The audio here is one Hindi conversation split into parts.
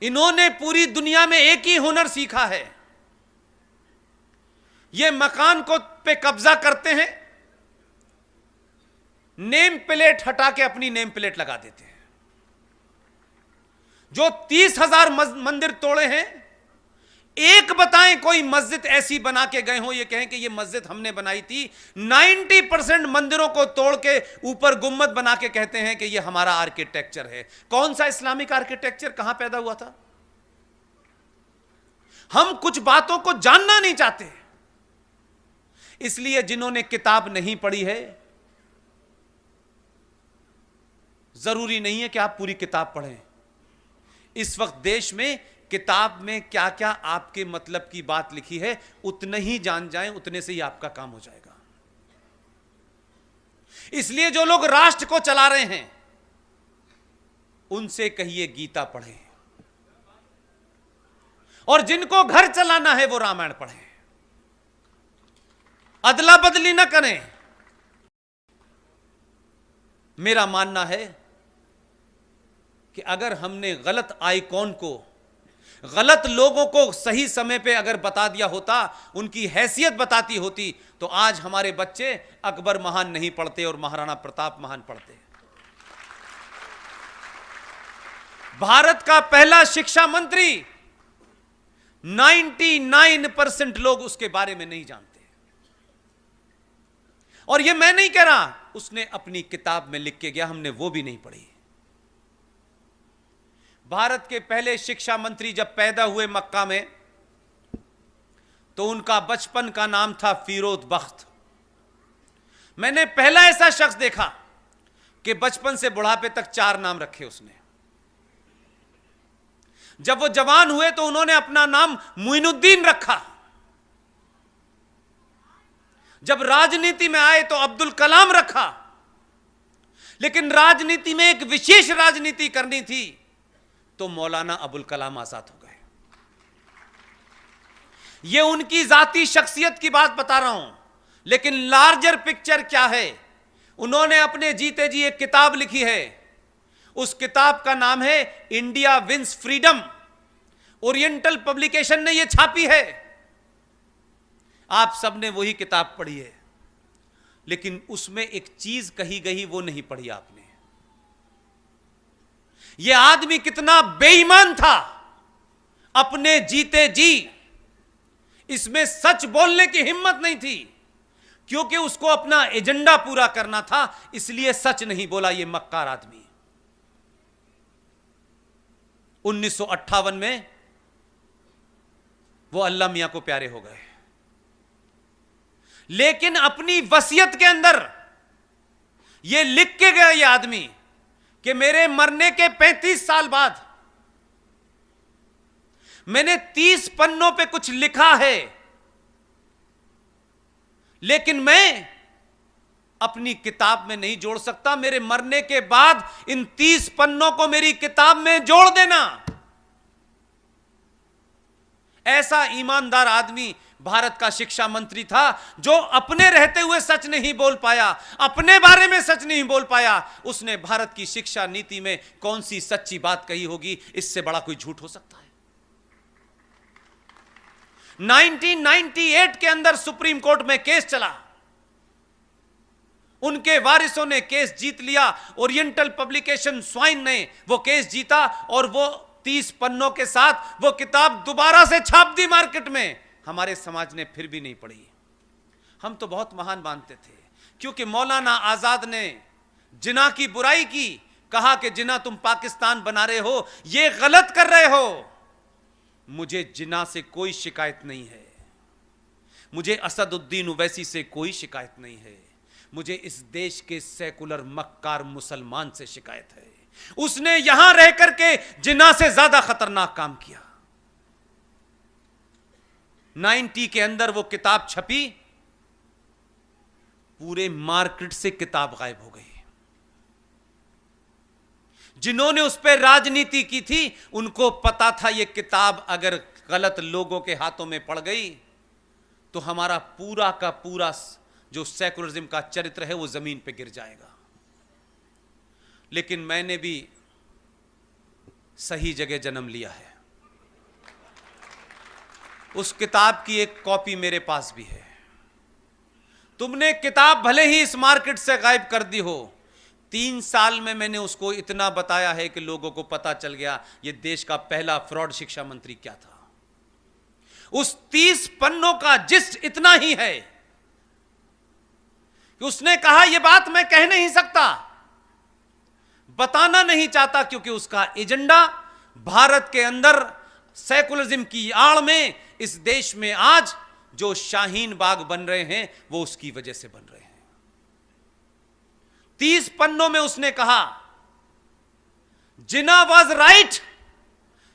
इन्होंने पूरी दुनिया में एक ही हुनर सीखा है, ये मकान को पे कब्जा करते हैं, नेम प्लेट हटा के अपनी नेम प्लेट लगा देते हैं। जो 30,000 मंदिर तोड़े हैं, एक बताएं कोई मस्जिद ऐसी बना के गए हो ये कहें कि ये मस्जिद हमने बनाई थी। 90% मंदिरों को तोड़ के ऊपर गुम्मद बना के कहते हैं कि ये हमारा आर्किटेक्चर है। कौन सा इस्लामिक आर्किटेक्चर कहां पैदा हुआ था? हम कुछ बातों को जानना नहीं चाहते, इसलिए जिन्होंने किताब नहीं पढ़ी है, जरूरी नहीं है कि आप पूरी किताब पढ़ें। इस वक्त देश में किताब में क्या क्या आपके मतलब की बात लिखी है उतने ही जान जाएं, उतने से ही आपका काम हो जाएगा। इसलिए जो लोग राष्ट्र को चला रहे हैं उनसे कहिए गीता पढ़ें, और जिनको घर चलाना है वो रामायण पढ़ें। अदला बदली ना करें। मेरा मानना है कि अगर हमने गलत आइकॉन को, गलत लोगों को सही समय पे अगर बता दिया होता, उनकी हैसियत बताती होती, तो आज हमारे बच्चे अकबर महान नहीं पढ़ते और महाराणा प्रताप महान पढ़ते। भारत का पहला शिक्षा मंत्री 99% लोग उसके बारे में नहीं जानते। और यह मैं नहीं कह रहा, उसने अपनी किताब में लिख के गया, हमने वो भी नहीं पढ़ी। भारत के पहले शिक्षा मंत्री जब पैदा हुए मक्का में, तो उनका बचपन का नाम था फिरोज बख्त। मैंने पहला ऐसा शख्स देखा कि बचपन से बुढ़ापे तक 4 नाम रखे उसने। जब वो जवान हुए तो उन्होंने अपना नाम मुइनुद्दीन रखा। जब राजनीति में आए तो अब्दुल कलाम रखा। लेकिन राजनीति में एक विशेष राजनीति करनी थी तो मौलाना अबुल कलाम आजाद हो गए। यह उनकी जाती शख्सियत की बात बता रहा हूं, लेकिन लार्जर पिक्चर क्या है, उन्होंने अपने जीते जी एक किताब लिखी है। उस किताब का नाम है India wins freedom. Oriental publication ने यह छापी है। आप सबने वही किताब पढ़ी है, लेकिन उसमें एक चीज कही गई वो नहीं पढ़ी आपने। यह आदमी कितना बेईमान था, अपने जीते जी इसमें सच बोलने की हिम्मत नहीं थी, क्योंकि उसको अपना एजेंडा पूरा करना था, इसलिए सच नहीं बोला। यह मक्कार आदमी 1958 में वो अल्लाह मियां को प्यारे हो गए, लेकिन अपनी वसीयत के अंदर यह लिख के गया यह आदमी कि मेरे मरने के 35 साल बाद मैंने 30 पन्नों पे कुछ लिखा है, लेकिन मैं अपनी किताब में नहीं जोड़ सकता। मेरे मरने के बाद इन 30 पन्नों को मेरी किताब में जोड़ देना। ऐसा ईमानदार आदमी भारत का शिक्षा मंत्री था, जो अपने रहते हुए सच नहीं बोल पाया, अपने बारे में सच नहीं बोल पाया। उसने भारत की शिक्षा नीति में कौन सी सच्ची बात कही होगी? इससे बड़ा कोई झूठ हो सकता है? 1998 के अंदर सुप्रीम कोर्ट में केस चला, उनके वारिसों ने केस जीत लिया। ओरिएंटल पब्लिकेशन स्वाइन ने वो केस जीता और वो 30 पन्नों के साथ वो किताब दोबारा से छाप दी मार्केट में। हमारे समाज ने फिर भी नहीं पढ़ी। हम तो बहुत महान मानते थे, क्योंकि मौलाना आजाद ने जिना की बुराई की, कहा कि जिना तुम पाकिस्तान बना रहे हो, ये गलत कर रहे हो। मुझे जिना से कोई शिकायत नहीं है, मुझे असदुद्दीन ओवैसी से कोई शिकायत नहीं है, मुझे इस देश के सेकुलर मक्कार मुसलमान से शिकायत है। उसने यहां रह करके जिना से ज्यादा खतरनाक काम किया। 90 के अंदर वो किताब छपी, पूरे मार्केट से किताब गायब हो गई। जिन्होंने उस पर राजनीति की थी उनको पता था ये किताब अगर गलत लोगों के हाथों में पड़ गई तो हमारा पूरा का पूरा जो सेकुलरिज्म का चरित्र है वो जमीन पे गिर जाएगा। लेकिन मैंने भी सही जगह जन्म लिया है। उस किताब की एक कॉपी मेरे पास भी है। तुमने किताब भले ही इस मार्केट से गायब कर दी हो, 3 साल में मैंने उसको इतना बताया है कि लोगों को पता चल गया ये देश का पहला फ्रॉड शिक्षा मंत्री क्या था। उस 30 पन्नों का जिस्ट इतना ही है कि उसने कहा यह बात मैं कह नहीं सकता, बताना नहीं चाहता, क्योंकि उसका एजेंडा भारत के अंदर सेकुलरिज्म की आड़ में इस देश में आज जो शाहीन बाग बन रहे हैं वो उसकी वजह से बन रहे हैं। 30 पन्नों में उसने कहा Jinnah was right,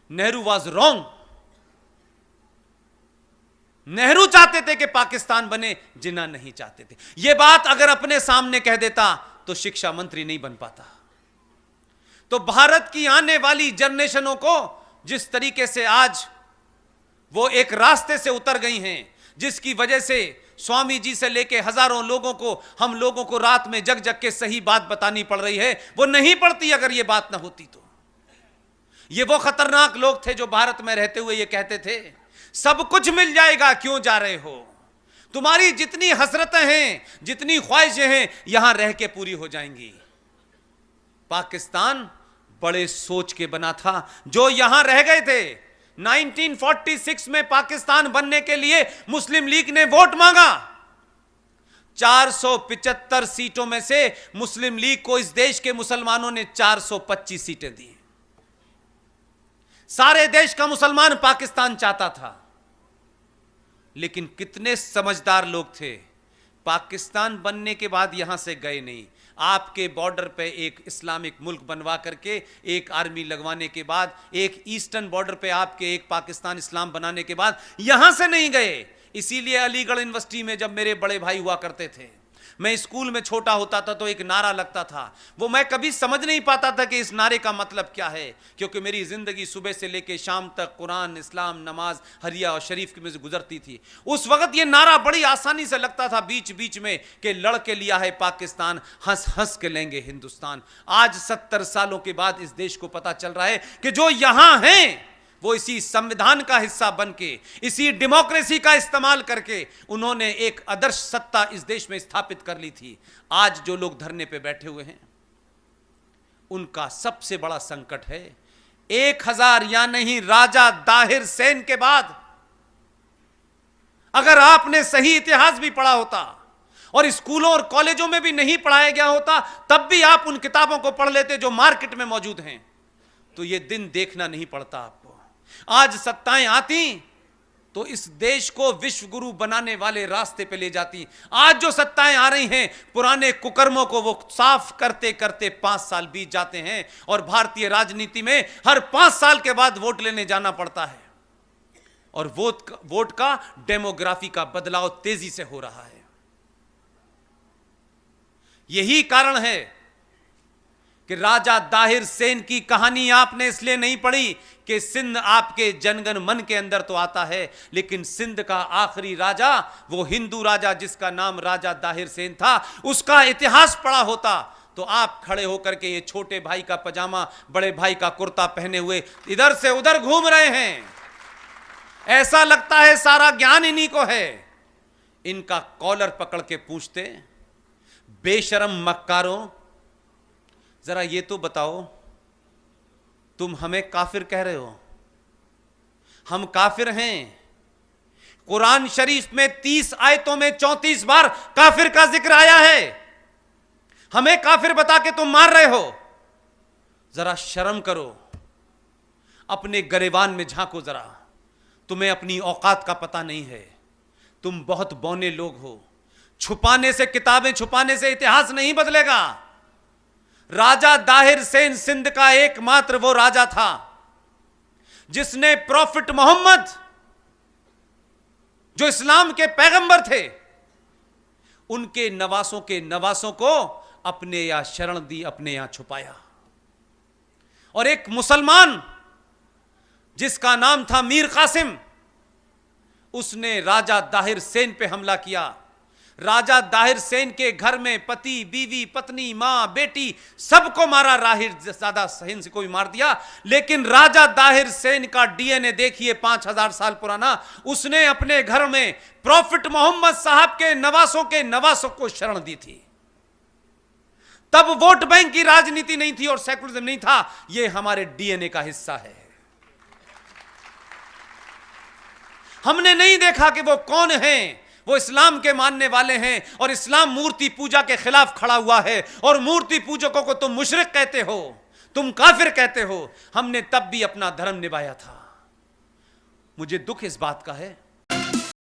Nehru was wrong. Nehru चाहते थे कि पाकिस्तान बने, जिन्ना नहीं चाहते थे। यह बात अगर अपने सामने कह देता तो शिक्षा मंत्री नहीं बन पाता। तो भारत की आने वाली जनरेशनों को जिस तरीके से आज वो एक रास्ते से उतर गई हैं, जिसकी वजह से स्वामी जी से लेके हजारों लोगों को, हम लोगों को रात में जग जग के सही बात बतानी पड़ रही है, वो नहीं पड़ती अगर ये बात ना होती तो। ये वो खतरनाक लोग थे जो भारत में रहते हुए ये कहते थे सब कुछ मिल जाएगा, क्यों जा रहे हो, तुम्हारी जितनी हसरतें हैं, जितनी ख्वाहिशें हैं, यहां रह के पूरी हो जाएंगी। पाकिस्तान बड़े सोच के बना था जो यहां रह गए थे। 1946 में पाकिस्तान बनने के लिए मुस्लिम लीग ने वोट मांगा। 475 सीटों में से मुस्लिम लीग को इस देश के मुसलमानों ने 425 सीटें दी। सारे देश का मुसलमान पाकिस्तान चाहता था, लेकिन कितने समझदार लोग थे, पाकिस्तान बनने के बाद यहां से गए नहीं। आपके बॉर्डर पे एक इस्लामिक मुल्क बनवा करके, एक आर्मी लगवाने के बाद, एक ईस्टर्न बॉर्डर पे आपके एक पाकिस्तान इस्लाम बनाने के बाद यहां से नहीं गए। इसीलिए अलीगढ़ यूनिवर्सिटी में जब मेरे बड़े भाई हुआ करते थे, मैं स्कूल में छोटा होता था तो एक नारा लगता था, वो मैं कभी समझ नहीं पाता था कि इस नारे का मतलब क्या है, क्योंकि मेरी जिंदगी सुबह से लेकर शाम तक कुरान, इस्लाम, नमाज, हरिया और शरीफ में से गुजरती थी। उस वक्त ये नारा बड़ी आसानी से लगता था बीच बीच में कि लड़ के लिया है पाकिस्तान, हंस हंस के लेंगे हिंदुस्तान। आज 70 सालों के बाद इस देश को पता चल रहा है कि जो यहां हैं वो इसी संविधान का हिस्सा बनके, इसी डेमोक्रेसी का इस्तेमाल करके उन्होंने एक आदर्श सत्ता इस देश में स्थापित कर ली थी। आज जो लोग धरने पे बैठे हुए हैं उनका सबसे बड़ा संकट है 1000 या नहीं राजा दाहिर सेन के बाद। अगर आपने सही इतिहास भी पढ़ा होता और स्कूलों और कॉलेजों में भी नहीं पढ़ाया गया होता, तब भी आप उन किताबों को पढ़ लेते जो मार्केट में मौजूद हैं, तो यह दिन देखना नहीं पड़ता आपको। आज सत्ताएं आती तो इस देश को विश्व गुरु बनाने वाले रास्ते पे ले जाती। आज जो सत्ताएं आ रही हैं, पुराने कुकर्मों को वो साफ करते करते 5 साल बीत जाते हैं और भारतीय राजनीति में हर 5 साल के बाद वोट लेने जाना पड़ता है और वोट का डेमोग्राफी का बदलाव तेजी से हो रहा है। यही कारण है कि राजा दाहिर सेन की कहानी आपने इसलिए नहीं पढ़ी कि सिंध आपके जनगण मन के अंदर तो आता है, लेकिन सिंध का आखिरी राजा, वो हिंदू राजा जिसका नाम राजा दाहिर सेन था, उसका इतिहास पढ़ा होता तो आप खड़े होकर के ये छोटे भाई का पजामा, बड़े भाई का कुर्ता पहने हुए इधर से उधर घूम रहे हैं। ऐसा लगता है सारा ज्ञान इन्हीं को है। इनका कॉलर पकड़ के पूछते, बेशरम मक्कारों, जरा ये तो बताओ, तुम हमें काफिर कह रहे हो? हम काफिर हैं। कुरान शरीफ में 30 आयतों में 34 बार काफिर का जिक्र आया है। हमें काफिर बता के तुम मार रहे हो? जरा शर्म करो, अपने गरेबान में झांको जरा। तुम्हें अपनी औकात का पता नहीं है। तुम बहुत बौने लोग हो। छुपाने से, किताबें छुपाने से इतिहास नहीं बदलेगा। राजा दाहिर सेन सिंध का एकमात्र वो राजा था जिसने प्रॉफिट मोहम्मद, जो इस्लाम के पैगंबर थे, उनके नवासों के नवासों को अपने यहां शरण दी, अपने यहां छुपाया। और एक मुसलमान जिसका नाम था मीर कासिम, उसने राजा दाहिर सेन पे हमला किया। राजा दाहिर सेन के घर में पति, बीवी, पत्नी, मां, बेटी सबको मारा। राहिर ज्यादा सेन को भी मार दिया। लेकिन राजा दाहिर सेन का डीएनए देखिए 5000 साल पुराना। उसने अपने घर में प्रॉफिट मोहम्मद साहब के नवासों को शरण दी थी। तब वोट बैंक की राजनीति नहीं थी और सेकुलरिज्म नहीं था। यह हमारे डीएनए का हिस्सा है। हमने नहीं देखा कि वो कौन हैं। वो इस्लाम के मानने वाले हैं और इस्लाम मूर्ति पूजा के खिलाफ खड़ा हुआ है और मूर्ति पूजकों को तुम मुशरिक कहते हो, तुम काफिर कहते हो। हमने तब भी अपना धर्म निभाया था। मुझे दुख इस बात का है